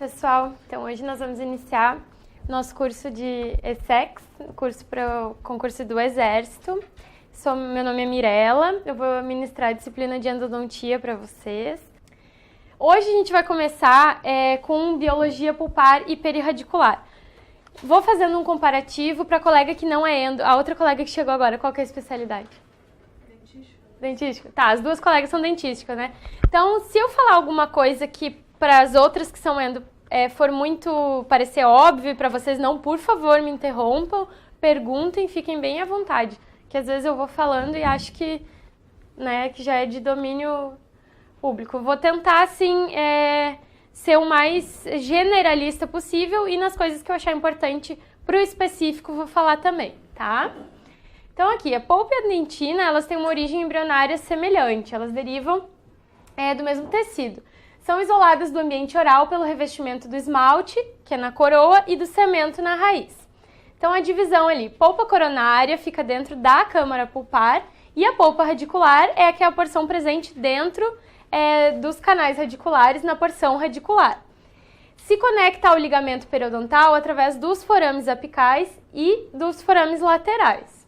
pessoal, então hoje nós vamos iniciar nosso curso de ESSEX, curso para o concurso do Exército. Meu nome é Mirella, eu vou ministrar a disciplina de endodontia para vocês. Hoje a gente vai começar com biologia pulpar e perirradicular. Vou fazendo um comparativo para a colega que não é endo, a outra colega que chegou agora, qual que é a especialidade? Dentística. Tá, as duas colegas são dentísticas, né? Então, se eu falar alguma coisa que para as outras que são endo for muito parecer óbvio para vocês não, por favor, me interrompam, perguntem, fiquem bem à vontade. Que às vezes eu vou falando e acho que, que já é de domínio público. Vou tentar, assim, ser o mais generalista possível e nas coisas que eu achar importante para o específico vou falar também, tá? Então aqui, a polpa e a dentina, elas têm uma origem embrionária semelhante, elas derivam do mesmo tecido. São isoladas do ambiente oral pelo revestimento do esmalte, que é na coroa, e do cemento na raiz. Então a divisão ali, polpa coronária fica dentro da câmara pulpar e a polpa radicular é aquela porção presente dentro dos canais radiculares na porção radicular. Se conecta ao ligamento periodontal através dos forames apicais e dos forames laterais.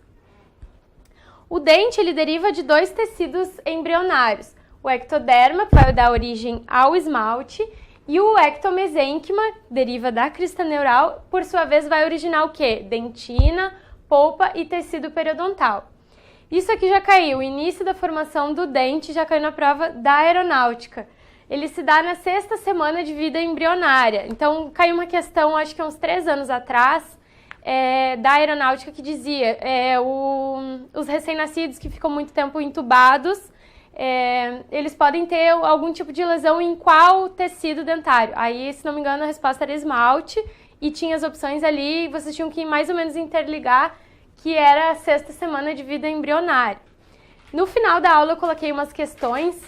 O dente ele deriva de dois tecidos embrionários, o ectoderma, que vai dar origem ao esmalte, e o ectomesênquima, deriva da crista neural, por sua vez vai originar o quê? Dentina, polpa e tecido periodontal. Isso aqui já caiu, o início da formação do dente já caiu na prova da aeronáutica. Ele se dá na 6ª semana de vida embrionária. Então, caiu uma questão, acho que há uns 3 anos atrás, da aeronáutica que dizia os recém-nascidos que ficam muito tempo entubados, eles podem ter algum tipo de lesão em qual tecido dentário. Aí, se não me engano, a resposta era esmalte e tinha as opções ali, vocês tinham que mais ou menos interligar, que era a 6ª semana de vida embrionária. No final da aula eu coloquei umas questões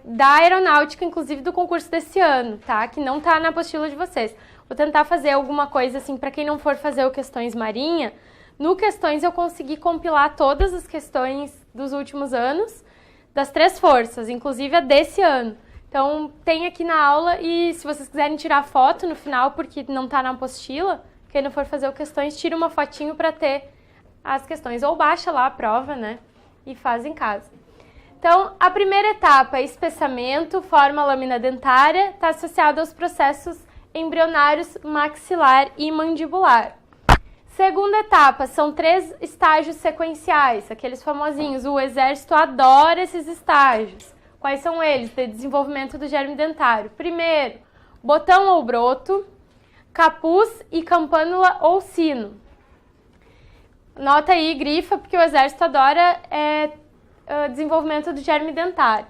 da aeronáutica, inclusive do concurso desse ano, tá? Que não tá na apostila de vocês. Vou tentar fazer alguma coisa assim, para quem não for fazer o Questões Marinha, no Questões eu consegui compilar todas as questões dos últimos anos, das 3 forças, inclusive a desse ano. Então, tem aqui na aula e se vocês quiserem tirar foto no final, porque não tá na apostila, quem não for fazer o Questões, tira uma fotinho para ter as questões. Ou baixa lá a prova, né, e faz em casa. Então, a primeira etapa é espessamento, forma a lâmina dentária, está associado aos processos embrionários maxilar e mandibular. Segunda etapa, são 3 estágios sequenciais, aqueles famosinhos. O exército adora esses estágios. Quais são eles? De desenvolvimento do germe dentário. Primeiro, botão ou broto, capuz e campânula ou sino. Nota aí, grifa, porque o exército adora desenvolvimento do germe dentário.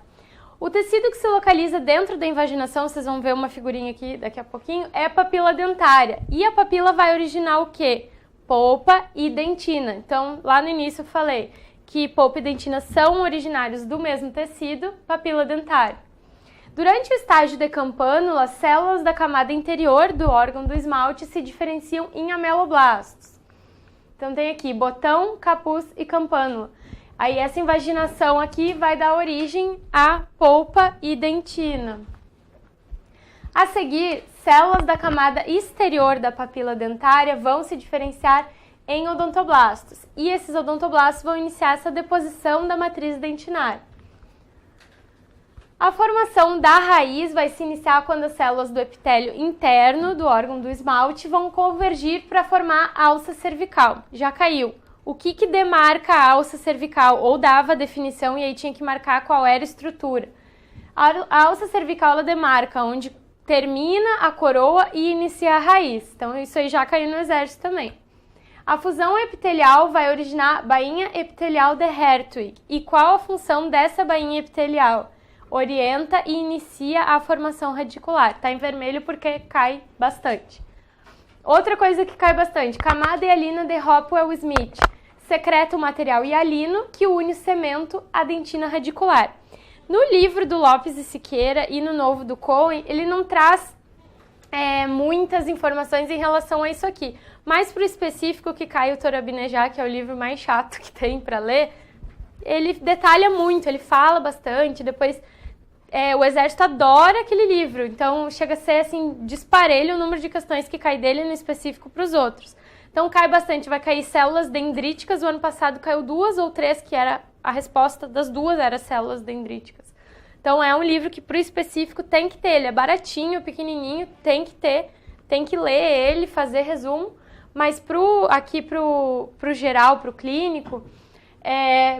O tecido que se localiza dentro da invaginação, vocês vão ver uma figurinha aqui daqui a pouquinho, é a papila dentária. E a papila vai originar o quê? Polpa e dentina. Então, lá no início eu falei que polpa e dentina são originários do mesmo tecido, papila dentária. Durante o estágio de campânula, células da camada interior do órgão do esmalte se diferenciam em ameloblastos. Então, tem aqui botão, capuz e campânula. Aí essa invaginação aqui vai dar origem a polpa e dentina. A seguir, células da camada exterior da papila dentária vão se diferenciar em odontoblastos. E esses odontoblastos vão iniciar essa deposição da matriz dentinária. A formação da raiz vai se iniciar quando as células do epitélio interno do órgão do esmalte vão convergir para formar a alça cervical. Já caiu. O que demarca a alça cervical? Ou dava a definição e aí tinha que marcar qual era a estrutura. A alça cervical ela demarca onde termina a coroa e inicia a raiz. Então isso aí já caiu no exército também. A fusão epitelial vai originar bainha epitelial de Hertwig. E qual a função dessa bainha epitelial? Orienta e inicia a formação radicular. Está em vermelho porque cai bastante. Outra coisa que cai bastante, camada hialina de Hopwell-Smith. Secreta o material hialino que une o cemento à dentina radicular. No livro do Lopes e Siqueira e no novo do Cohen, ele não traz muitas informações em relação a isso aqui. Mas para o específico que cai o Torabinejá, que é o livro mais chato que tem para ler, ele detalha muito, ele fala bastante, depois o exército adora aquele livro, então chega a ser assim, disparelho o número de questões que cai dele no específico para os outros. Então cai bastante, vai cair células dendríticas, o ano passado caiu 2 ou 3, que era a resposta das 2 era células dendríticas. Então é um livro que pro específico tem que ter, ele é baratinho, pequenininho, tem que ter, tem que ler ele, fazer resumo, mas aqui pro geral, pro clínico,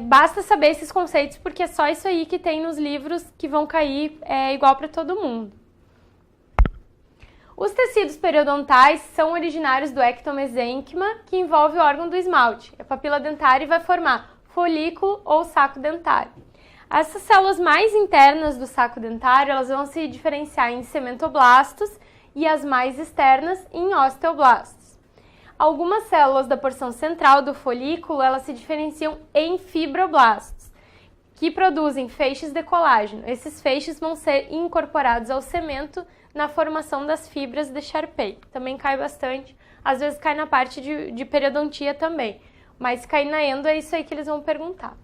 basta saber esses conceitos, porque é só isso aí que tem nos livros que vão cair igual para todo mundo. Os tecidos periodontais são originários do ectomesênquima, que envolve o órgão do esmalte, a papila dentária, e vai formar folículo ou saco dentário. Essas células mais internas do saco dentário, elas vão se diferenciar em cementoblastos e as mais externas em osteoblastos. Algumas células da porção central do folículo, elas se diferenciam em fibroblastos, que produzem feixes de colágeno. Esses feixes vão ser incorporados ao cemento na formação das fibras de Charpey. Também cai bastante, às vezes cai na parte de periodontia também, mas se cair na endo é isso aí que eles vão perguntar.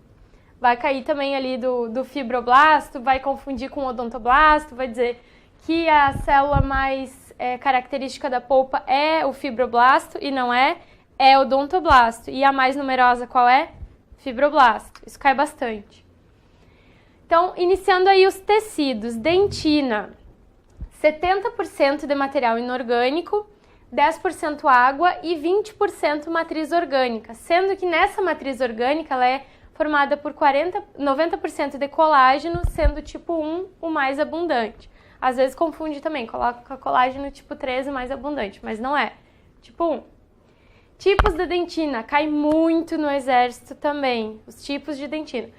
Vai cair também ali do fibroblasto, vai confundir com odontoblasto, vai dizer que a célula mais característica da polpa é o fibroblasto e não é odontoblasto. E a mais numerosa qual é? Fibroblasto. Isso cai bastante. Então, iniciando aí os tecidos, dentina, 70% de material inorgânico, 10% água e 20% matriz orgânica, sendo que nessa matriz orgânica ela é formada por 90% de colágeno, sendo tipo 1 o mais abundante. Às vezes confunde também, coloca colágeno tipo 3 o mais abundante, mas não é. Tipo 1. Tipos de dentina, cai muito no exército também, os tipos de dentina.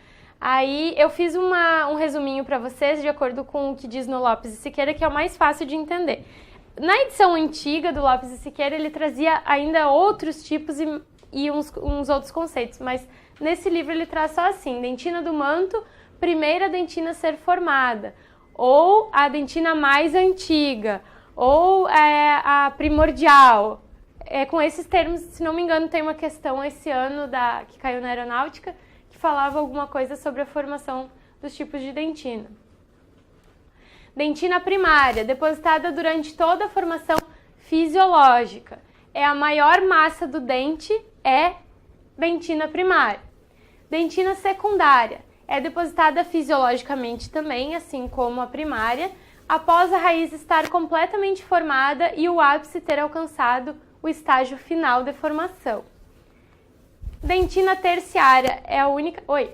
Aí eu fiz um resuminho para vocês, de acordo com o que diz no Lopes e Siqueira, que é o mais fácil de entender. Na edição antiga do Lopes e Siqueira, ele trazia ainda outros tipos e uns outros conceitos, mas nesse livro ele traz só assim: dentina do manto, primeira dentina a ser formada, ou a dentina mais antiga, ou a primordial. Com esses termos, se não me engano, tem uma questão esse ano que caiu na aeronáutica, que falava alguma coisa sobre a formação dos tipos de dentina. Dentina primária, depositada durante toda a formação fisiológica. É a maior massa do dente, é dentina primária. Dentina secundária, é depositada fisiologicamente também, assim como a primária, após a raiz estar completamente formada e o ápice ter alcançado o estágio final de formação. Dentina terciária é a única... Oi?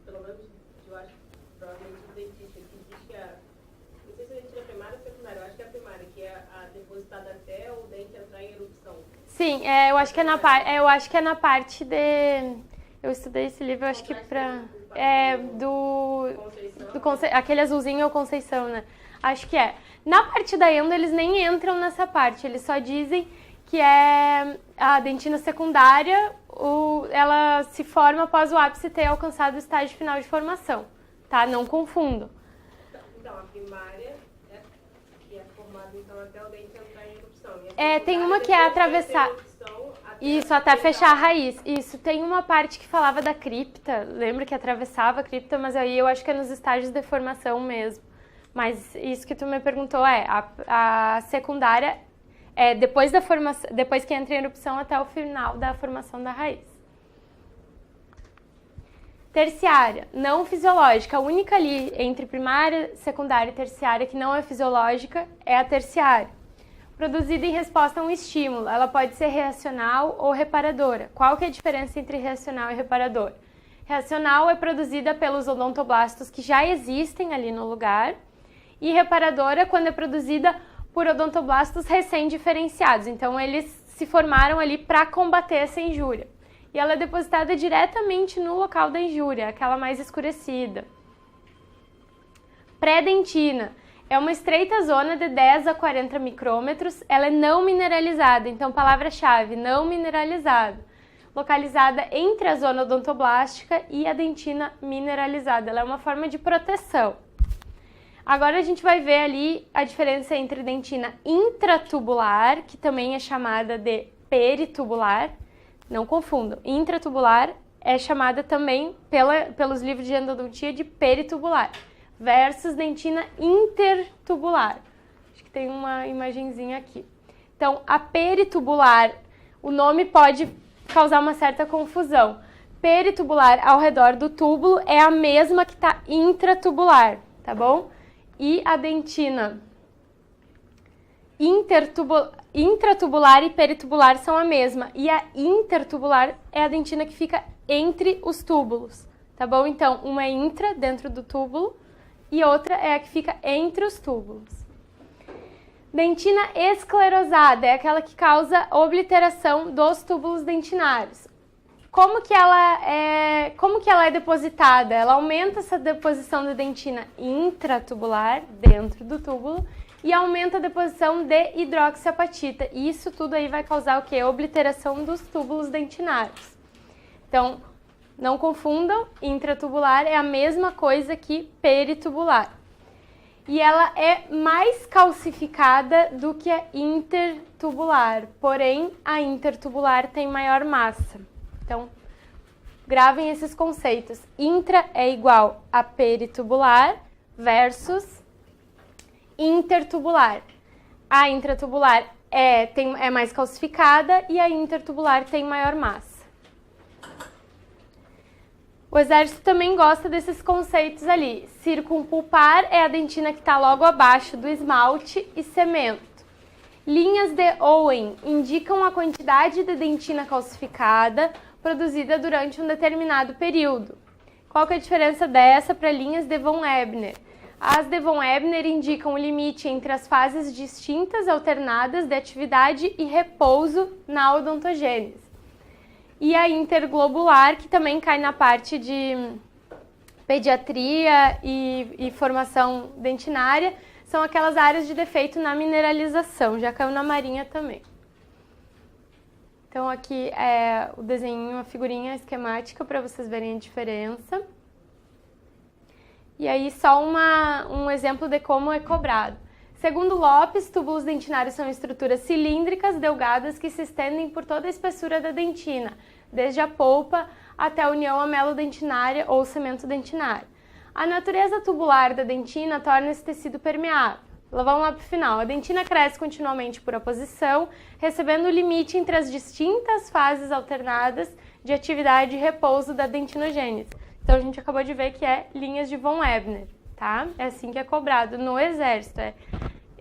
Pelo menos, eu acho, provavelmente o dentista que diz que não sei se a dentina primária ou secundária, eu acho que é a primária, que é a depositada até o dente entrar em erupção. Sim, eu acho que é na parte de... Eu estudei esse livro, eu acho que aquele azulzinho é o Conceição, né? Acho que é. Na parte da endo, eles nem entram nessa parte, eles só dizem que é a dentina secundária, ela se forma após o ápice ter alcançado o estágio final de formação, tá? Não confundo. Então, a primária que é formada então, até o dente entrar em erupção. Tem uma que é atravessar... Isso, até fechar a raiz. Isso, tem uma parte que falava da cripta, lembra que atravessava a cripta, mas aí eu acho que é nos estágios de formação mesmo. Mas isso que tu me perguntou a secundária depois da formação, depois que entra em erupção até o final da formação da raiz. Terciária, não fisiológica. A única ali entre primária, secundária e terciária que não é fisiológica é a terciária. Produzida em resposta a um estímulo. Ela pode ser reacional ou reparadora. Qual que é a diferença entre reacional e reparador? Reacional é produzida pelos odontoblastos que já existem ali no lugar, e reparadora quando é produzida por odontoblastos recém-diferenciados. Então, eles se formaram ali para combater essa injúria. E ela é depositada diretamente no local da injúria, aquela mais escurecida. Pré-dentina. É uma estreita zona de 10 a 40 micrômetros, ela é não mineralizada, então palavra-chave, não mineralizada. Localizada entre a zona odontoblástica e a dentina mineralizada, ela é uma forma de proteção. Agora a gente vai ver ali a diferença entre dentina intratubular, que também é chamada de peritubular, não confundam, intratubular é chamada também pelos livros de endodontia de peritubular, versus dentina intertubular. Acho que tem uma imagenzinha aqui. Então, a peritubular, o nome pode causar uma certa confusão. Peritubular ao redor do túbulo é a mesma que está intratubular, tá bom? E a dentina intratubular e peritubular são a mesma. E a intertubular é a dentina que fica entre os túbulos, tá bom? Então, uma é intra, dentro do túbulo, e outra é a que fica entre os túbulos. Dentina esclerosada é aquela que causa obliteração dos túbulos dentinários. Como que ela é depositada? Ela aumenta essa deposição da dentina intratubular, dentro do túbulo, e aumenta a deposição de hidroxiapatita. E isso tudo aí vai causar o quê? Obliteração dos túbulos dentinários. Então, não confundam, intratubular é a mesma coisa que peritubular. E ela é mais calcificada do que a intertubular, porém a intertubular tem maior massa. Então, gravem esses conceitos. Intra é igual a peritubular versus intertubular. A intratubular é mais calcificada e a intertubular tem maior massa. O exército também gosta desses conceitos ali. Circumpulpar é a dentina que está logo abaixo do esmalte e cemento. Linhas de Owen indicam a quantidade de dentina calcificada produzida durante um determinado período. Qual que é a diferença dessa para linhas de von Ebner? As de von Ebner indicam o limite entre as fases distintas alternadas de atividade e repouso na odontogênese. E a interglobular, que também cai na parte de pediatria e formação dentinária, são aquelas áreas de defeito na mineralização, já caiu na marinha também. Então aqui é o desenho, a figurinha esquemática para vocês verem a diferença. E aí só um exemplo de como é cobrado. Segundo Lopes, túbulos dentinários são estruturas cilíndricas, delgadas, que se estendem por toda a espessura da dentina, desde a polpa até a união amelodentinária ou cemento dentinário. A natureza tubular da dentina torna esse tecido permeável. Vamos lá para o final. A dentina cresce continuamente por oposição, recebendo o limite entre as distintas fases alternadas de atividade e repouso da dentinogênese. Então, a gente acabou de ver que é linhas de von Ebner, tá? É assim que é cobrado no exército. É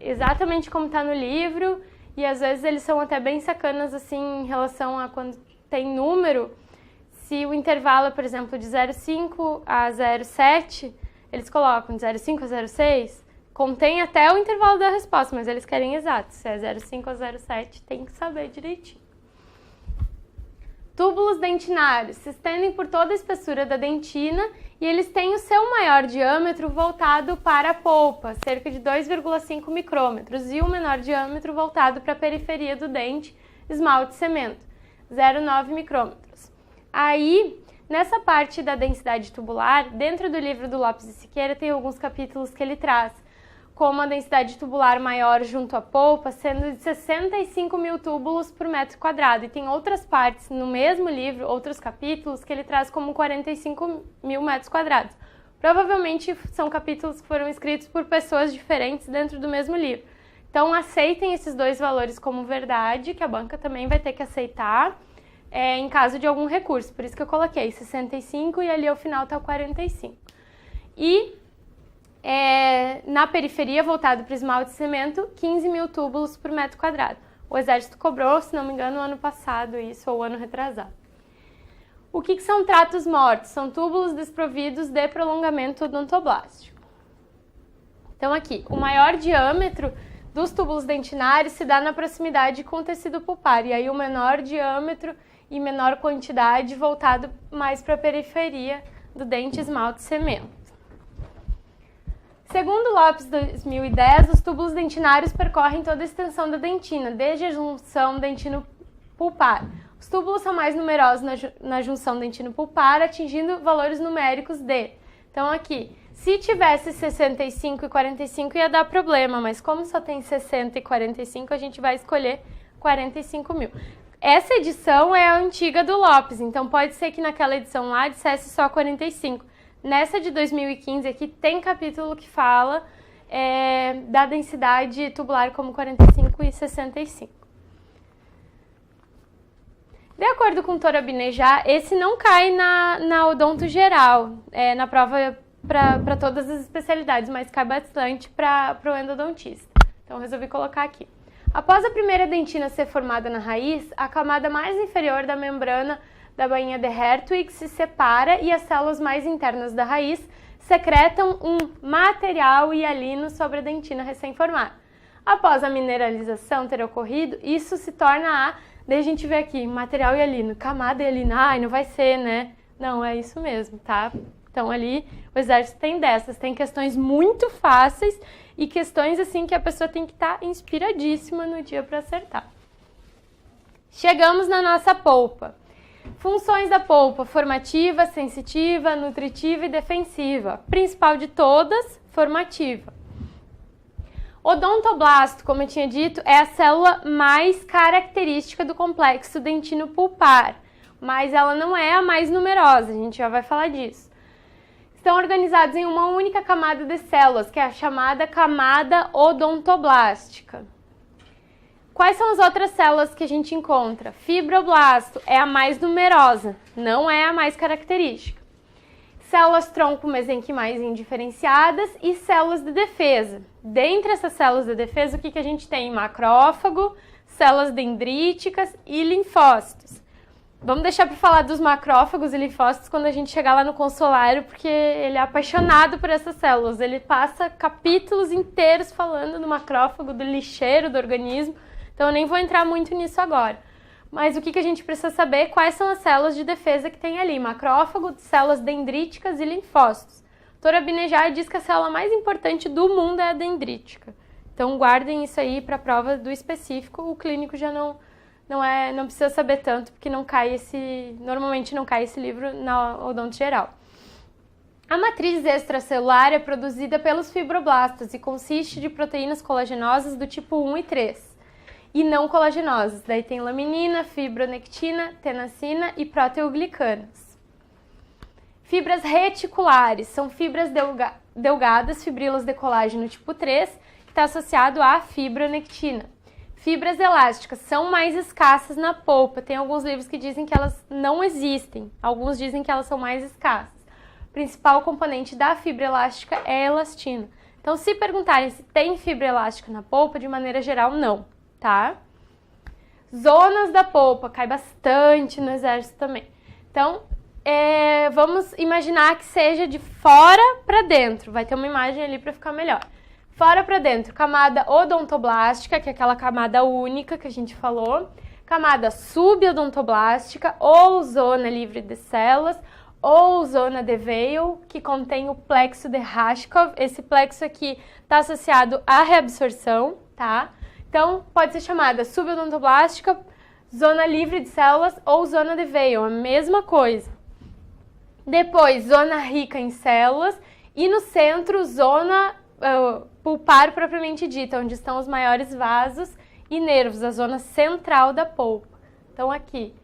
exatamente como está no livro, e às vezes eles são até bem sacanas, assim, em relação a quando tem número. Se o intervalo é, por exemplo, de 0,5 a 0,7, eles colocam de 0,5 a 0,6, contém até o intervalo da resposta, mas eles querem exato. Se é 0,5 a 0,7, tem que saber direitinho. Túbulos dentinários se estendem por toda a espessura da dentina e eles têm o seu maior diâmetro voltado para a polpa, cerca de 2,5 micrômetros, e o menor diâmetro voltado para a periferia do dente, esmalte e cemento, 0,9 micrômetros. Aí, nessa parte da densidade tubular, dentro do livro do Lopes e Siqueira tem alguns capítulos que ele traz, como a densidade tubular maior junto à polpa, sendo de 65 mil túbulos por metro quadrado. E tem outras partes no mesmo livro, outros capítulos, que ele traz como 45 mil metros quadrados. Provavelmente são capítulos que foram escritos por pessoas diferentes dentro do mesmo livro. Então, aceitem esses dois valores como verdade, que a banca também vai ter que aceitar em caso de algum recurso. Por isso que eu coloquei 65 e ali ao final está o 45. E na periferia, voltado para o esmalte e cemento, 15 mil túbulos por metro quadrado. O exército cobrou, se não me engano, no ano passado isso, ou ano retrasado. O que são tratos mortos? São túbulos desprovidos de prolongamento odontoblástico. Então aqui, o maior diâmetro dos túbulos dentinários se dá na proximidade com o tecido pulpar, e aí o menor diâmetro e menor quantidade voltado mais para a periferia do dente, esmalte e cemento. Segundo Lopes, 2010, os túbulos dentinários percorrem toda a extensão da dentina, desde a junção dentino-pulpar. Os túbulos são mais numerosos na junção dentino-pulpar, atingindo valores numéricos de... Então aqui, se tivesse 65 e 45 ia dar problema, mas como só tem 60 e 45, a gente vai escolher 45 mil. Essa edição é a antiga do Lopes, então pode ser que naquela edição lá dissesse só 45. Nessa de 2015 aqui tem capítulo que fala da densidade tubular como 45 e 65. De acordo com o Dr. Abnejad, esse não cai na odonto geral, na prova para todas as especialidades, mas cai bastante para o endodontista. Então resolvi colocar aqui. Após a primeira dentina ser formada na raiz, a camada mais inferior da membrana da bainha de Hertwig se separa e as células mais internas da raiz secretam um material hialino sobre a dentina recém-formada. Após a mineralização ter ocorrido, isso se torna daí a gente vê aqui, material hialino, camada hialina, ai, não vai ser, né? Não, é isso mesmo, tá? Então ali o exército tem dessas, tem questões muito fáceis e questões assim que a pessoa tem que estar inspiradíssima no dia para acertar. Chegamos na nossa polpa. Funções da polpa: formativa, sensitiva, nutritiva e defensiva. Principal de todas, formativa. Odontoblasto, como eu tinha dito, é a célula mais característica do complexo dentino-pulpar, mas ela não é a mais numerosa, a gente já vai falar disso. Estão organizados em uma única camada de células, que é a chamada camada odontoblástica. Quais são as outras células que a gente encontra? Fibroblasto é a mais numerosa, não é a mais característica. Células tronco mesenquimais indiferenciadas e células de defesa. Dentre essas células de defesa, o que a gente tem? Macrófago, células dendríticas e linfócitos. Vamos deixar para falar dos macrófagos e linfócitos quando a gente chegar lá no consolário, porque ele é apaixonado por essas células. Ele passa capítulos inteiros falando do macrófago, do lixeiro do organismo, então eu nem vou entrar muito nisso agora. Mas o que a gente precisa saber? Quais são as células de defesa que tem ali? Macrófago, células dendríticas e linfócitos. O Dr. Abnejad diz que a célula mais importante do mundo é a dendrítica. Então guardem isso aí para a prova do específico. O clínico já não precisa saber tanto, porque normalmente não cai esse livro na odonto geral. A matriz extracelular é produzida pelos fibroblastos e consiste de proteínas colagenosas do tipo 1 e 3. E não colagenosas. Daí tem laminina, fibronectina, tenacina e proteoglicanas. Fibras reticulares são fibras delgadas, fibrilas de colágeno tipo 3, que está associado à fibronectina. Fibras elásticas são mais escassas na polpa. Tem alguns livros que dizem que elas não existem. Alguns dizem que elas são mais escassas. O principal componente da fibra elástica é a elastina. Então, se perguntarem se tem fibra elástica na polpa, de maneira geral, não. Tá? Zonas da polpa, cai bastante no exército também. Então, vamos imaginar que seja de fora para dentro. Vai ter uma imagem ali para ficar melhor. Fora para dentro, camada odontoblástica, que é aquela camada única que a gente falou. Camada subodontoblastica ou zona livre de células, ou zona de Weil, que contém o plexo de Raschkow. Esse plexo aqui está associado à reabsorção, tá? Então, pode ser chamada subodontoblastica, zona livre de células ou zona de Weil, a mesma coisa. Depois, zona rica em células e no centro, zona pulpar propriamente dita, onde estão os maiores vasos e nervos, a zona central da polpa. Então, aqui,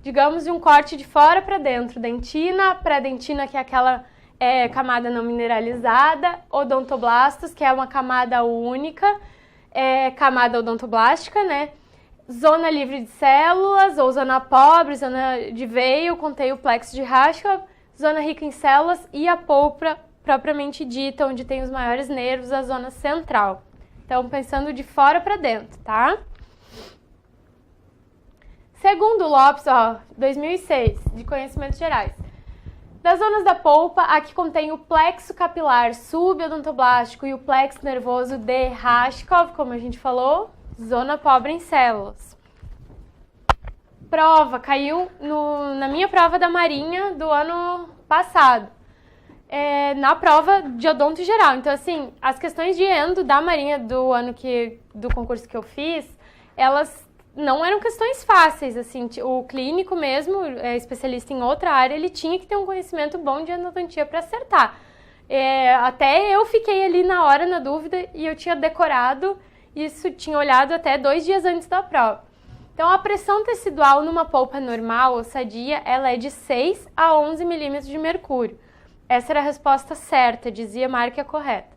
digamos de um corte de fora para dentro, dentina, pré-dentina, que é aquela camada não mineralizada, odontoblastos, que é uma camada única, camada odontoblástica, né? Zona livre de células, ou zona pobre, zona de Weil, contém o plexo de Raschkow, zona rica em células e a polpa propriamente dita, onde tem os maiores nervos, a zona central. Então, pensando de fora para dentro, tá? Segundo Lopes, 2006, de conhecimentos gerais. Das zonas da polpa, a que contém o plexo capilar subodontoblástico e o plexo nervoso de Raschkow, como a gente falou, zona pobre em células. Prova, caiu na minha prova da Marinha do ano passado. Na prova de odonto geral. Então, assim, as questões de endo da Marinha do concurso que eu fiz, elas não eram questões fáceis, assim, o clínico mesmo, especialista em outra área, ele tinha que ter um conhecimento bom de endodontia para acertar. Até eu fiquei ali na hora, na dúvida, e eu tinha decorado isso, tinha olhado até 2 dias antes da prova. Então, a pressão tecidual numa polpa normal ou sadia, ela é de 6 a 11 milímetros de mercúrio. Essa era a resposta certa, dizia Mark a correta.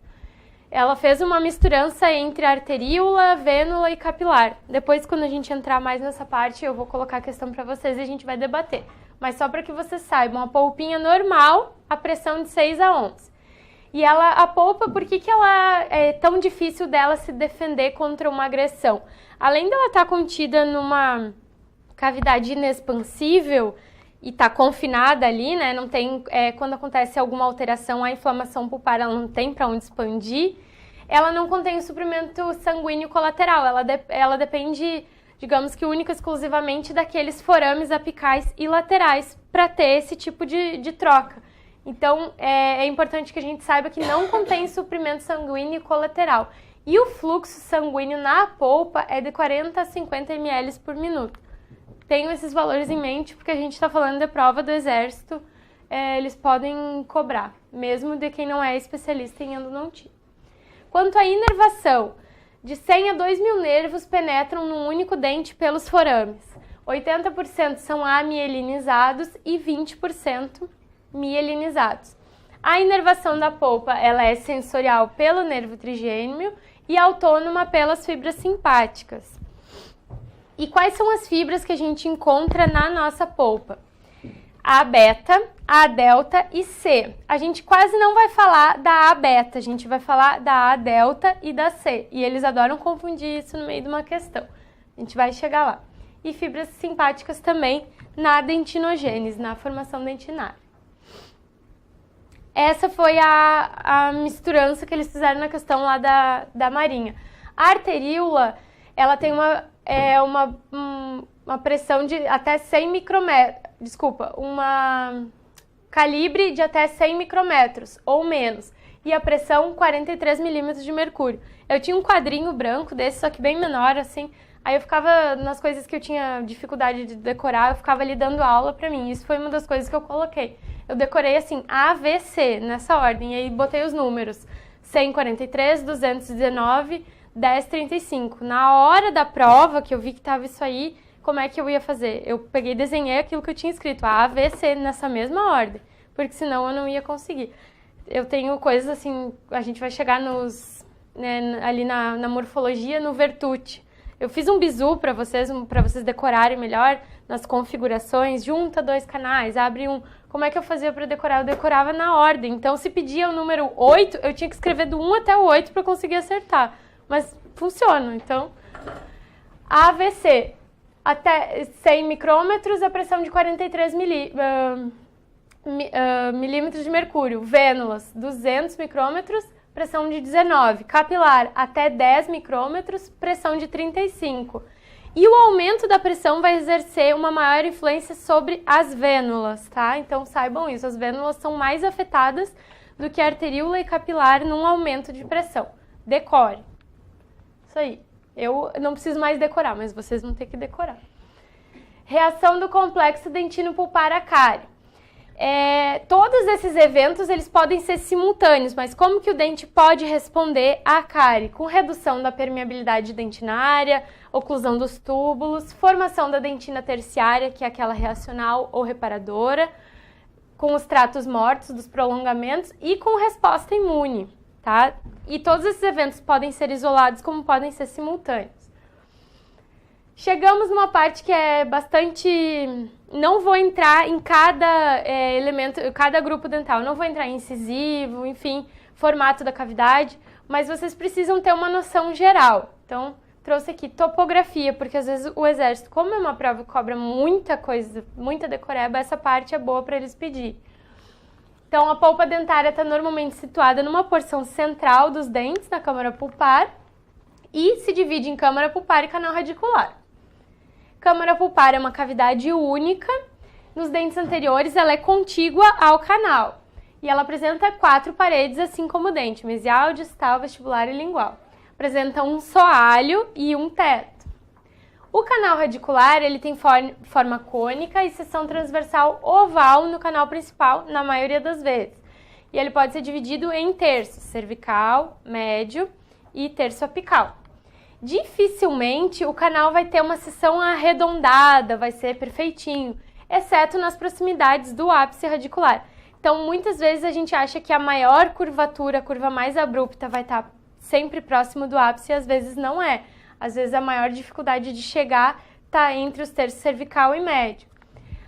Ela fez uma misturança entre arteríola, vênula e capilar. Depois, quando a gente entrar mais nessa parte, eu vou colocar a questão para vocês e a gente vai debater. Mas só para que vocês saibam, a polpinha normal, a pressão de 6 a 11. E a polpa, por que ela é tão difícil dela se defender contra uma agressão? Além dela estar contida numa cavidade inexpansível e estar confinada ali, né? Não tem, quando acontece alguma alteração, a inflamação pulpar ela não tem para onde expandir. Ela não contém o suprimento sanguíneo colateral. Ela depende, digamos que única e exclusivamente daqueles forames apicais e laterais para ter esse tipo de troca. Então, é importante que a gente saiba que não contém suprimento sanguíneo colateral. E o fluxo sanguíneo na polpa é de 40 a 50 ml por minuto. Tenham esses valores em mente, porque a gente está falando de prova do exército, eles podem cobrar, mesmo de quem não é especialista em endodontia. Quanto à inervação, de 100 a 2.000 nervos penetram num único dente pelos forames. 80% são amielinizados e 20% mielinizados. A inervação da polpa ela é sensorial pelo nervo trigêmeo e autônoma pelas fibras simpáticas. E quais são as fibras que a gente encontra na nossa polpa? A beta, a delta e C. A gente quase não vai falar da A beta, a gente vai falar da A delta e da C. E eles adoram confundir isso no meio de uma questão. A gente vai chegar lá. E fibras simpáticas também na dentinogênese, na formação dentinária. Essa foi a misturança que eles fizeram na questão lá da Marinha. A arteríola, ela tem uma pressão de até 100 micrômetros, calibre de até 100 micrômetros ou menos. E a pressão 43 milímetros de mercúrio. Eu tinha um quadrinho branco desse, só que bem menor, assim. Aí eu ficava, nas coisas que eu tinha dificuldade de decorar, eu ficava ali dando aula pra mim. Isso foi uma das coisas que eu coloquei. Eu decorei assim, A, V, C, nessa ordem. E aí botei os números. 143, 219, 1035. Na hora da prova, que eu vi que tava isso aí, como é que eu ia fazer? Eu peguei e desenhei aquilo que eu tinha escrito, A, V, C, nessa mesma ordem. Porque senão eu não ia conseguir. Eu tenho coisas assim, a gente vai chegar ali na morfologia, no Vertucci. Eu fiz um bizu para vocês decorarem melhor nas configurações, junta 2 canais, abre um. Como é que eu fazia para decorar? Eu decorava na ordem. Então, se pedia o número 8, eu tinha que escrever do 1 até o 8 para conseguir acertar. Mas funciona, então. AVC, até 100 micrômetros, a pressão de 43 milímetros de mercúrio. Vênulas, 200 micrômetros, pressão de 19. Capilar, até 10 micrômetros, pressão de 35. E o aumento da pressão vai exercer uma maior influência sobre as vênulas, tá? Então saibam isso, as vênulas são mais afetadas do que a arteríola e capilar num aumento de pressão. Decore. Isso aí. Eu não preciso mais decorar, mas vocês vão ter que decorar. Reação do complexo dentino-pulpar à cárie. Todos esses eventos eles podem ser simultâneos, mas como que o dente pode responder à cárie? Com redução da permeabilidade dentinária, oclusão dos túbulos, formação da dentina terciária, que é aquela reacional ou reparadora, com os tratos mortos dos prolongamentos e com resposta imune, tá? E todos esses eventos podem ser isolados como podem ser simultâneos. Chegamos numa parte que é bastante... Não vou entrar em cada elemento, cada grupo dental. Não vou entrar em incisivo, enfim, formato da cavidade. Mas vocês precisam ter uma noção geral. Então, trouxe aqui topografia, porque às vezes o exército, como é uma prova que cobra muita coisa, muita decoreba, essa parte é boa para eles pedir. Então, a polpa dentária está normalmente situada numa porção central dos dentes, na câmara pulpar, e se divide em câmara pulpar e canal radicular. Câmara pulpar é uma cavidade única. Nos dentes anteriores, ela é contígua ao canal. E ela apresenta 4 paredes, assim como o dente mesial, distal, vestibular e lingual. Apresenta um soalho e um teto. O canal radicular ele tem forma cônica e seção transversal oval no canal principal, na maioria das vezes. E ele pode ser dividido em terços, cervical, médio e terço apical. dificilmente o canal vai ter uma seção arredondada, vai ser perfeitinho, exceto nas proximidades do ápice radicular. Então, muitas vezes a gente acha que a maior curvatura, a curva mais abrupta, vai estar sempre próximo do ápice e às vezes não é. Às vezes a maior dificuldade de chegar está entre os terços cervical e médio.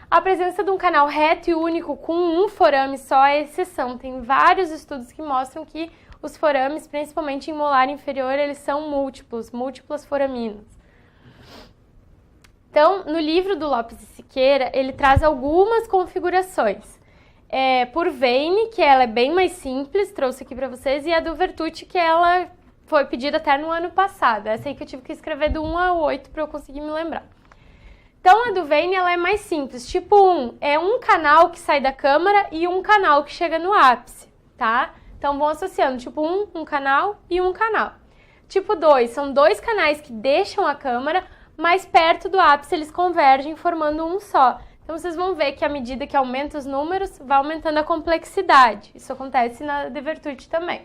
A presença de um canal reto e único com um forame só é exceção. Tem vários estudos que mostram que os forames, principalmente em molar inferior, eles são múltiplas foraminas. Então, no livro do Lopes e Siqueira, ele traz algumas configurações. Por Vane, que ela é bem mais simples, trouxe aqui para vocês, e a do Vertucci, que ela foi pedida até no ano passado. Essa aí que eu tive que escrever do 1 ao 8 para eu conseguir me lembrar. Então, a do Vane, ela é mais simples. Tipo 1 é um canal que sai da câmara e um canal que chega no ápice, tá? Então, vão associando. Tipo 1, um canal e um canal. Tipo 2, são dois canais que deixam a câmara, mas perto do ápice eles convergem formando um só. Então, vocês vão ver que à medida que aumenta os números, vai aumentando a complexidade. Isso acontece na de Vertucci também.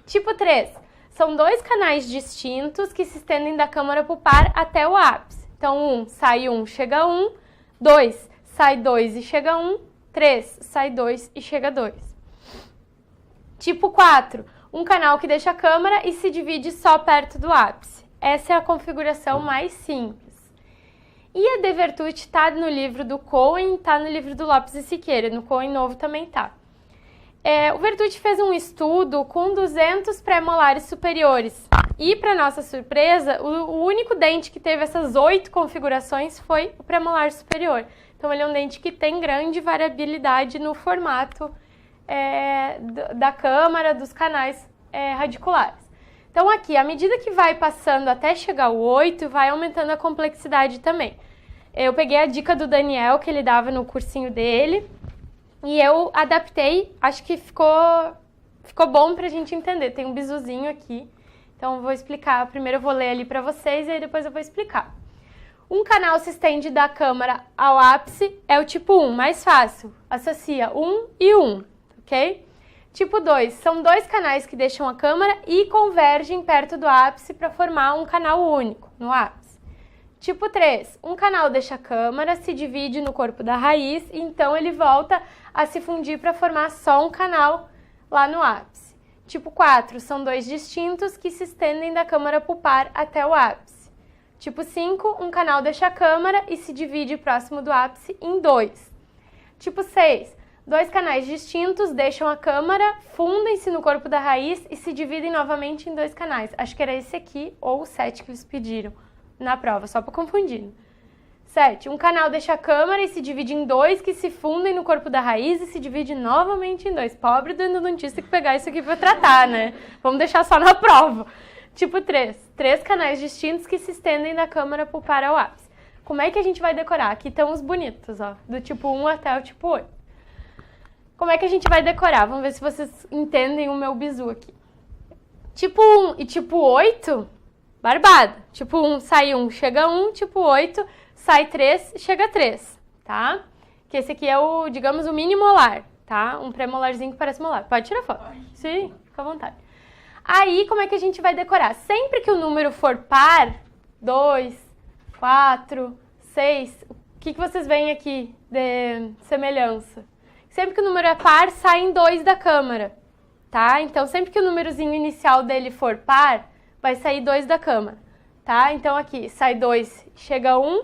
Tipo 3, são dois canais distintos que se estendem da câmara pulpar até o ápice. Então, 1, sai 1, chega 1. 2, sai 2 e chega 1. 3, sai 2 e chega 2. Tipo 4, um canal que deixa a câmara e se divide só perto do ápice. Essa é a configuração mais simples. E a de Vertucci está no livro do Cohen, está no livro do Lopes e Siqueira. No Cohen novo também está. O Vertucci fez um estudo com 200 pré-molares superiores. E, para nossa surpresa, o único dente que teve essas 8 configurações foi o pré-molar superior. Então, ele é um dente que tem grande variabilidade no formato da câmara, dos canais radiculares. Então, aqui, à medida que vai passando até chegar ao 8, vai aumentando a complexidade também. Eu peguei a dica do Daniel, que ele dava no cursinho dele, e eu adaptei, acho que ficou bom pra gente entender. Tem um bisuzinho aqui, então eu vou explicar. Primeiro eu vou ler ali pra vocês e aí depois eu vou explicar. Um canal se estende da câmara ao ápice, é o tipo 1, mais fácil. Associa 1 e 1, ok? Tipo 2, são dois canais que deixam a câmara e convergem perto do ápice para formar um canal único no ápice. Tipo 3, um canal deixa a câmara, se divide no corpo da raiz, e então ele volta a se fundir para formar só um canal lá no ápice. Tipo 4, são dois distintos que se estendem da câmara pulpar até o ápice. Tipo 5, um canal deixa a câmara e se divide próximo do ápice em 2. Tipo 6, dois canais distintos deixam a câmara, fundem-se no corpo da raiz e se dividem novamente em dois canais. Acho que era esse aqui ou o 7 que eles pediram na prova, só para confundir. 7. Um canal deixa a câmara e se divide em dois que se fundem no corpo da raiz e se divide novamente em dois. Pobre do endodontista que pegar isso aqui para tratar, né? Vamos deixar só na prova. Tipo 3. Três canais distintos que se estendem da câmara pulpar ao ápice. Como é que a gente vai decorar? Aqui estão os bonitos, ó, do tipo 1 até o tipo 8. Como é que a gente vai decorar? Vamos ver se vocês entendem o meu bizu aqui. Tipo 1 e tipo 8, barbada. Tipo 1, sai 1, chega 1. Tipo 8, sai 3, chega 3, tá? Que esse aqui é o, digamos, o mini molar, tá? Um pré-molarzinho que parece molar. Pode tirar foto. Sim, fica à vontade. Aí, como é que a gente vai decorar? Sempre que o número for par, 2, 4, 6, o que vocês veem aqui de semelhança? Sempre que o número é par, saem 2 da câmara, tá? Então, sempre que o númerozinho inicial dele for par, vai sair 2 da câmara, tá? Então, aqui, sai 2, chega 1.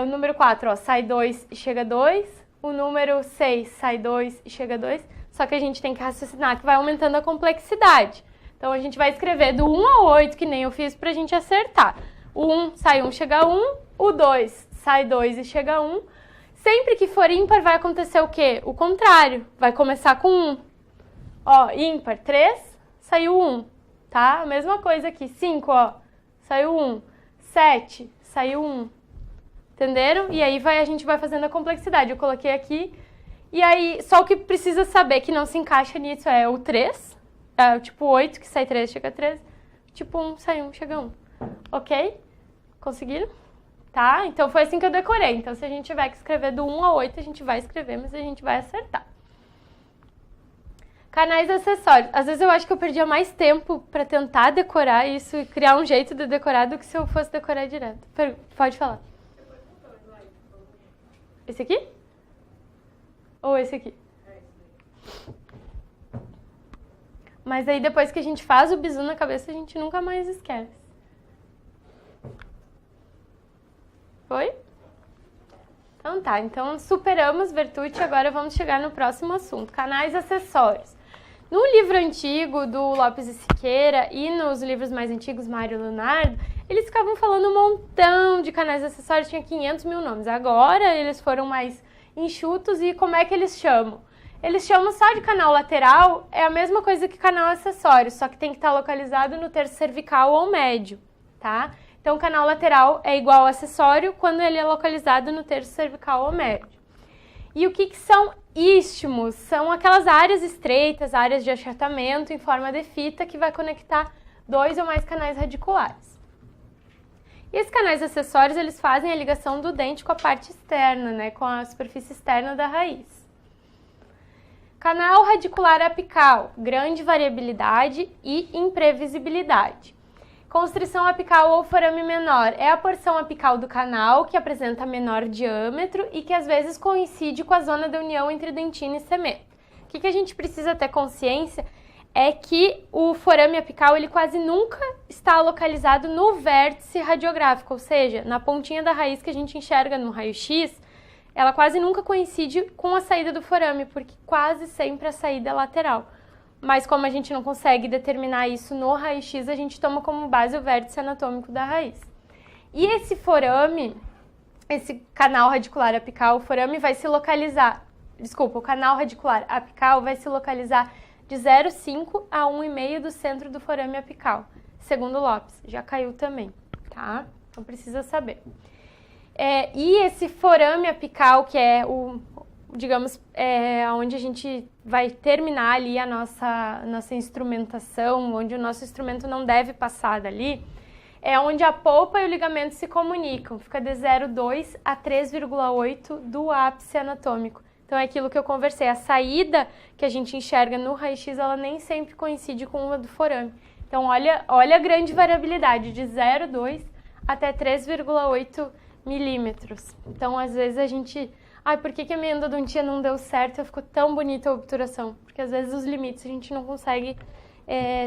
O número 4, ó, sai 2 e chega 2. O número 6, sai 2 e chega 2. Só que a gente tem que raciocinar que vai aumentando a complexidade. Então, a gente vai escrever do 1 ao 8, que nem eu fiz, pra gente acertar. O 1, sai 1, chega 1. O 2, sai 2 e chega 1. Sempre que for ímpar, vai acontecer o quê? O contrário. Vai começar com 1. Ó, ímpar, 3, saiu 1, tá? A mesma coisa aqui. 5, ó, saiu 1. 7, saiu 1. Entenderam? E aí a gente vai fazendo a complexidade. Eu coloquei aqui. E aí, só o que precisa saber que não se encaixa nisso é o 3. O tipo 8, que sai 3, chega 3. Tipo 1, sai 1, chega 1. Ok? Conseguiram? Tá? Então, foi assim que eu decorei. Então, se a gente tiver que escrever do 1 ao 8, a gente vai escrever, mas a gente vai acertar. Canais acessórios. Às vezes eu acho que eu perdia mais tempo pra tentar decorar isso e criar um jeito de decorar do que se eu fosse decorar direto. Pode falar. Esse aqui? Ou esse aqui? Mas aí depois que a gente faz o bizu na cabeça, a gente nunca mais esquece. Foi? Então tá, então superamos Bertucci, agora vamos chegar no próximo assunto, canais acessórios. No livro antigo do Lopes e Siqueira e nos livros mais antigos, Mário e Leonardo, eles ficavam falando um montão de canais acessórios, tinha 500 mil nomes. Agora eles foram mais enxutos e como é que eles chamam? Eles chamam só de canal lateral, é a mesma coisa que canal acessório, só que tem que estar localizado no terço cervical ou médio, tá? Então, o canal lateral é igual ao acessório quando ele é localizado no terço cervical ou médio. E o que são istmos? São aquelas áreas estreitas, áreas de achatamento em forma de fita que vai conectar 2 ou mais canais radiculares. E esses canais acessórios, eles fazem a ligação do dente com a parte externa, né, com a superfície externa da raiz. Canal radicular apical, grande variabilidade e imprevisibilidade. Constrição apical ou forame menor é a porção apical do canal que apresenta menor diâmetro e que às vezes coincide com a zona de união entre dentina e cemento. O que a gente precisa ter consciência é que o forame apical ele quase nunca está localizado no vértice radiográfico, ou seja, na pontinha da raiz que a gente enxerga no raio-x, ela quase nunca coincide com a saída do forame, porque quase sempre a saída é lateral. Mas como a gente não consegue determinar isso no raio-x, a gente toma como base o vértice anatômico da raiz. E esse forame, esse canal radicular apical, o forame vai se localizar, o canal radicular apical vai se localizar de 0,5 a 1,5 do centro do forame apical, segundo Lopes. Já caiu também, tá? Então precisa saber. E esse forame apical, que é onde a gente vai terminar ali a nossa instrumentação, onde o nosso instrumento não deve passar dali, é onde a polpa e o ligamento se comunicam, fica de 0,2 a 3,8 do ápice anatômico. Então é aquilo que eu conversei, a saída que a gente enxerga no raio-x, ela nem sempre coincide com a do forame. Então olha a grande variabilidade, de 0,2 até 3,8 milímetros. Então às vezes a gente... por que a minha endodontia não deu certo? Ficou tão bonita a obturação. Porque às vezes os limites a gente não consegue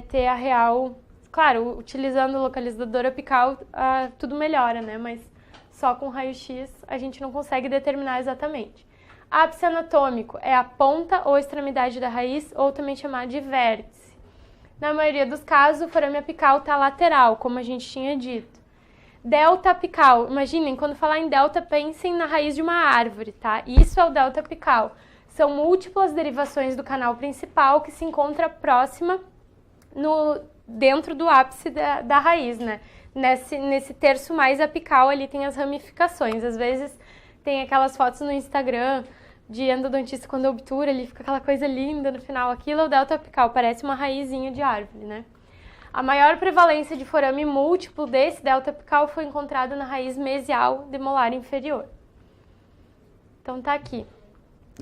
ter a real... Claro, utilizando o localizador apical, tudo melhora, né? Mas só com raio-x a gente não consegue determinar exatamente. Ápice anatômico é a ponta ou extremidade da raiz, ou também chamado de vértice. Na maioria dos casos, o forame apical está lateral, como a gente tinha dito. Delta apical, imaginem, quando falar em delta, pensem na raiz de uma árvore, tá? Isso é o delta apical. São múltiplas derivações do canal principal que se encontra próxima dentro do ápice da raiz, né? Nesse terço mais apical ali tem as ramificações. Às vezes tem aquelas fotos no Instagram de endodontista quando obtura, ali fica aquela coisa linda no final. Aquilo é o delta apical, parece uma raizinha de árvore, né? A maior prevalência de forame múltiplo desse delta apical foi encontrada na raiz mesial de molar inferior. Então tá aqui.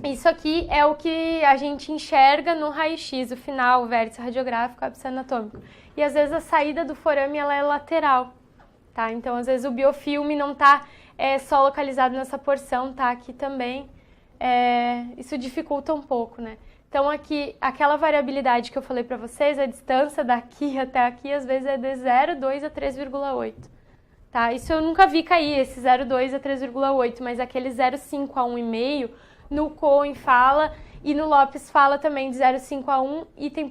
Isso aqui é o que a gente enxerga no raio-x, o final, o vértice radiográfico, o ápice anatômico. E às vezes a saída do forame ela é lateral, tá? Então às vezes o biofilme não tá só localizado nessa porção, tá aqui também. Isso dificulta um pouco, né? Então aqui, aquela variabilidade que eu falei para vocês, a distância daqui até aqui, às vezes é de 0,2 a 3,8. Tá? Isso eu nunca vi cair, esse 0,2 a 3,8, mas aquele 0,5 a 1,5, no Cohen fala, e no Lopes fala também de 0,5 a 1, e tem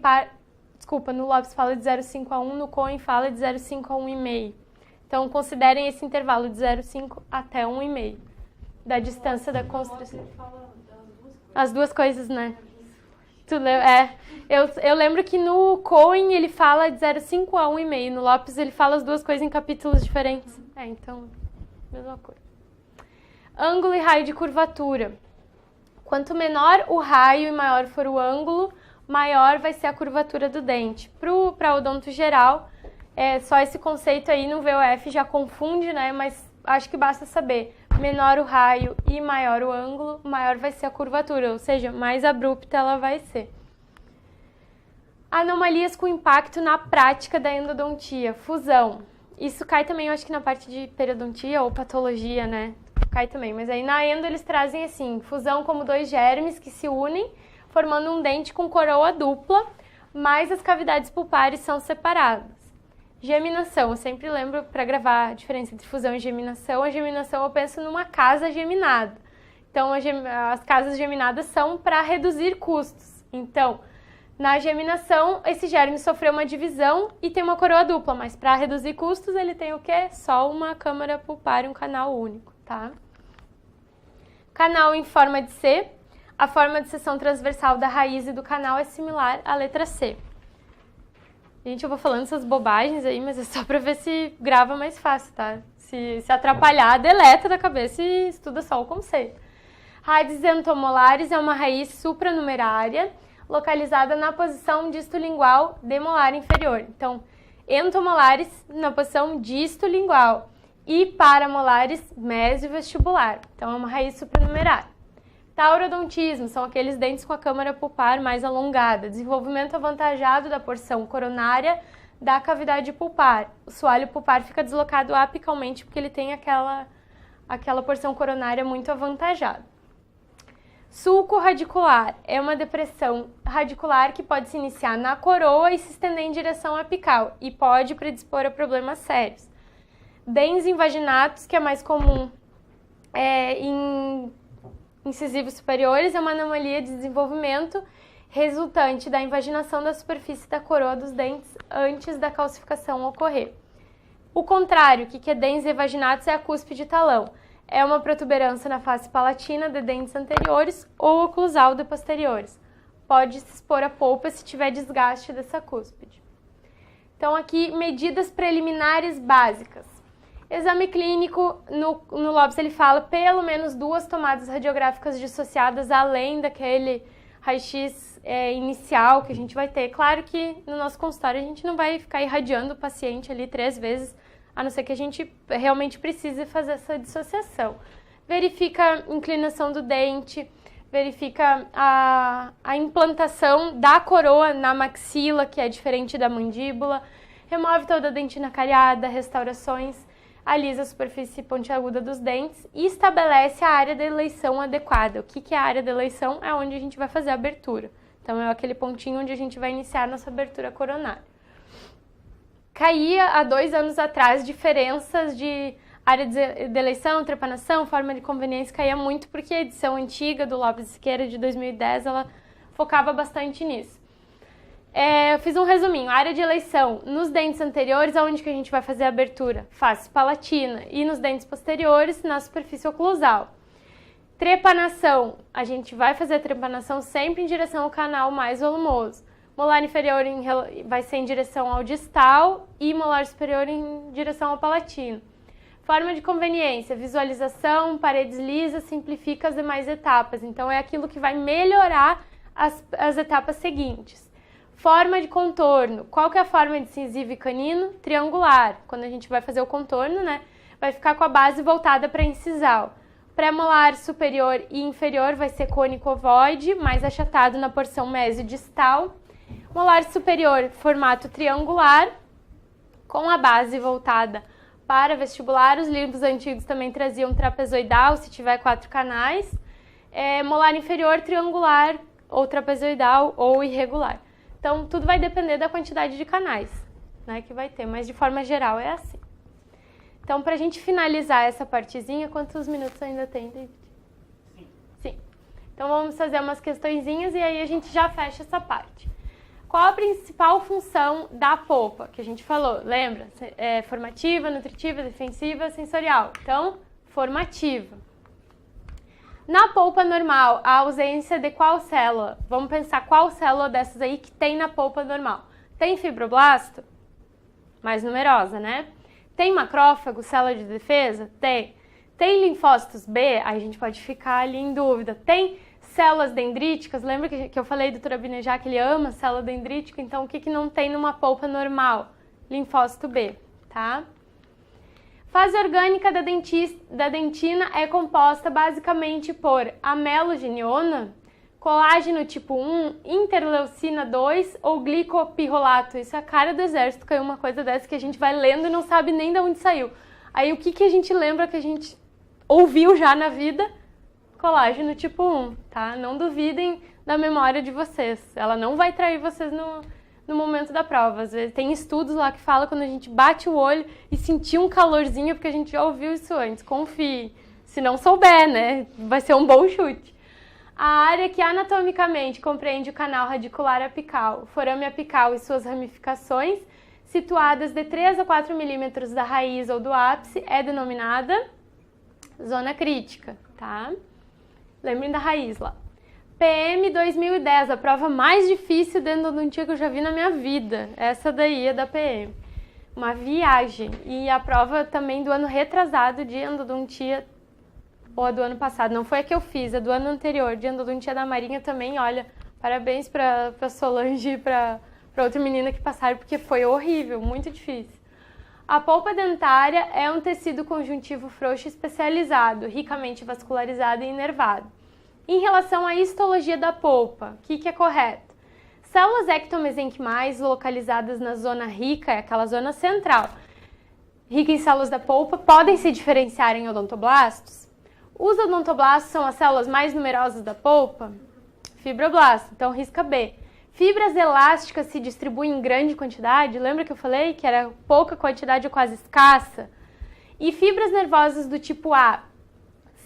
no Lopes fala de 0,5 a 1, no Cohen fala de 0,5 a 1,5. Então considerem esse intervalo de 0,5 até 1,5, da distância da construção. As duas coisas, né? Eu lembro que no Cohen ele fala de 0,5 a 1,5. No Lopes ele fala as duas coisas em capítulos diferentes. Então, mesma coisa. Ângulo e raio de curvatura. Quanto menor o raio e maior for o ângulo, maior vai ser a curvatura do dente. Para odonto geral, só esse conceito aí no VOF já confunde, né? Mas acho que basta saber. Menor o raio e maior o ângulo, maior vai ser a curvatura, ou seja, mais abrupta ela vai ser. Anomalias com impacto na prática da endodontia, fusão. Isso cai também, eu acho que na parte de periodontia ou patologia, né? Cai também, mas aí na endo eles trazem assim, fusão como 2 germes que se unem, formando um dente com coroa dupla, mas as cavidades pulpares são separadas. Geminação, eu sempre lembro para gravar a diferença entre fusão e geminação. A geminação eu penso numa casa geminada. Então as casas geminadas são para reduzir custos. Então, na geminação, esse germe sofreu uma divisão e tem uma coroa dupla, mas para reduzir custos ele tem o quê? Só uma câmara pulpar e um canal único, tá? Canal em forma de C. A forma de seção transversal da raiz e do canal é similar à letra C. Gente, eu vou falando essas bobagens aí, mas é só para ver se grava mais fácil, tá? Se atrapalhar, deleta da cabeça e estuda só o conceito. Raízes entomolares é uma raiz supranumerária, localizada na posição distolingual de molar inferior. Então, entomolares na posição distolingual e paramolares mesiovestibular. Então, é uma raiz supranumerária. Taurodontismo são aqueles dentes com a câmara pulpar mais alongada. Desenvolvimento avantajado da porção coronária da cavidade pulpar. O soalho pulpar fica deslocado apicalmente porque ele tem aquela porção coronária muito avantajada. Sulco radicular é uma depressão radicular que pode se iniciar na coroa e se estender em direção apical e pode predispor a problemas sérios. Dens invaginatos, que é mais comum em incisivos superiores, é uma anomalia de desenvolvimento resultante da invaginação da superfície da coroa dos dentes antes da calcificação ocorrer. O contrário, que é dens evaginatos, é a cúspide talão. É uma protuberância na face palatina de dentes anteriores ou oclusal de posteriores. Pode se expor a polpa se tiver desgaste dessa cúspide. Então aqui, medidas preliminares básicas. Exame clínico, no LOBS ele fala pelo menos 2 tomadas radiográficas dissociadas além daquele raio-x inicial que a gente vai ter. Claro que no nosso consultório a gente não vai ficar irradiando o paciente ali 3 vezes, a não ser que a gente realmente precise fazer essa dissociação. Verifica a inclinação do dente, verifica a implantação da coroa na maxila, que é diferente da mandíbula, remove toda a dentina cariada, restaurações, alisa a superfície pontiaguda dos dentes e estabelece a área de eleição adequada. O que é a área de eleição? É onde a gente vai fazer a abertura. Então, é aquele pontinho onde a gente vai iniciar a nossa abertura coronária. Caía, há 2 anos atrás, diferenças de área de eleição, trepanação, forma de conveniência, caía muito porque a edição antiga do Lopes Siqueira, de 2010, ela focava bastante nisso. Eu fiz um resuminho. Área de eleição, nos dentes anteriores, aonde que a gente vai fazer a abertura? Face palatina. E nos dentes posteriores, na superfície oclusal. Trepanação, a gente vai fazer a trepanação sempre em direção ao canal mais volumoso. Molar inferior vai ser em direção ao distal e molar superior em direção ao palatino. Forma de conveniência, visualização, paredes lisas, simplifica as demais etapas. Então, é aquilo que vai melhorar as etapas seguintes. Forma de contorno. Qual que é a forma de incisivo e canino? Triangular. Quando a gente vai fazer o contorno, né, vai ficar com a base voltada para incisal. Pré-molar superior e inferior vai ser cônico-ovoide, mais achatado na porção mesiodistal. Molar superior, formato triangular, com a base voltada para vestibular. Os livros antigos também traziam trapezoidal, se tiver 4 canais. Molar inferior, triangular, ou trapezoidal, ou irregular. Então, tudo vai depender da quantidade de canais, né, que vai ter, mas de forma geral é assim. Então, para a gente finalizar essa partezinha, quantos minutos ainda tem, David? Sim. Então, vamos fazer umas questõezinhas e aí a gente já fecha essa parte. Qual a principal função da polpa? Que a gente falou, lembra? Formativa, nutritiva, defensiva, sensorial. Então, formativa. Na polpa normal, a ausência de qual célula? Vamos pensar qual célula dessas aí que tem na polpa normal. Tem fibroblasto? Mais numerosa, né? Tem macrófago, célula de defesa? Tem. Tem linfócitos B? Aí a gente pode ficar ali em dúvida. Tem células dendríticas? Lembra que eu falei do Turabinejá que ele ama célula dendrítica? Então, o que não tem numa polpa normal? Linfócito B, tá? Fase orgânica da dentina é composta basicamente por amelogeniona, Colágeno tipo 1, interleucina 2 ou glicopirrolato? Isso é a cara do exército, caiu uma coisa dessa que a gente vai lendo e não sabe nem de onde saiu. Aí o que a gente lembra que a gente ouviu já na vida? Colágeno tipo 1, tá? Não duvidem da memória de vocês. Ela não vai trair vocês no momento da prova. Às vezes tem estudos lá que falam quando a gente bate o olho e sentir um calorzinho, porque a gente já ouviu isso antes. Confie. Se não souber, né? Vai ser um bom chute. A área que anatomicamente compreende o canal radicular apical, forame apical e suas ramificações, situadas de 3 a 4 milímetros da raiz ou do ápice, é denominada zona crítica, tá? Lembrem da raiz lá. PM 2010, a prova mais difícil de endodontia que eu já vi na minha vida. Essa daí é da PM. Uma viagem. E a prova também do ano retrasado de endodontia, ou a do ano passado, não foi a que eu fiz, a do ano anterior, de endodontia da Marinha também, olha, parabéns pra Solange e pra outra menina que passaram, porque foi horrível, muito difícil. A polpa dentária é um tecido conjuntivo frouxo especializado, ricamente vascularizado e inervado. Em relação à histologia da polpa, o que é correto? Células ectomesenquimais localizadas na zona rica, é aquela zona central, rica em células da polpa, podem se diferenciar em odontoblastos? Os odontoblastos são as células mais numerosas da polpa? Fibroblasto, então risca B. Fibras elásticas se distribuem em grande quantidade, lembra que eu falei que era pouca quantidade ou quase escassa? E fibras nervosas do tipo A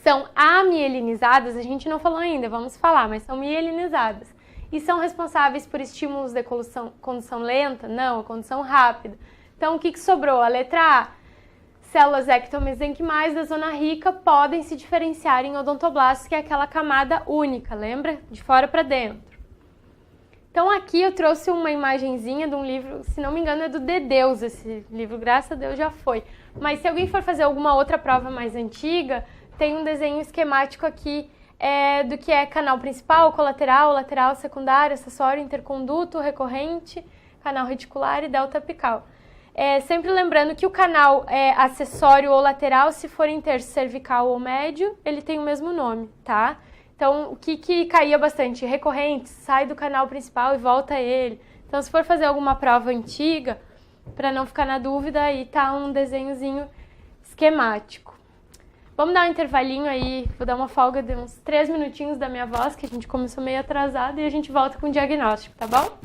são amielinizadas, a gente não falou ainda, vamos falar, mas são mielinizadas. E são responsáveis por estímulos de condução lenta? Não, a condução rápida. Então, o que sobrou? A letra A. Células ectomesenquimais da zona rica podem se diferenciar em odontoblastos, que é aquela camada única, lembra? De fora para dentro. Então, aqui eu trouxe uma imagenzinha de um livro, se não me engano é do Dedeus esse livro, graças a Deus já foi. Mas se alguém for fazer alguma outra prova mais antiga, tem um desenho esquemático aqui do que é canal principal, colateral, lateral, secundário, acessório, interconduto, recorrente, canal reticular e delta apical. Sempre lembrando que o canal acessório ou lateral, se for intercervical ou médio, ele tem o mesmo nome, tá? Então, o que caía bastante? Recorrente, sai do canal principal e volta a ele. Então, se for fazer alguma prova antiga, para não ficar na dúvida, aí tá um desenhozinho esquemático. Vamos dar um intervalinho aí, vou dar uma folga de uns 3 minutinhos da minha voz, que a gente começou meio atrasado, e a gente volta com o diagnóstico, tá bom?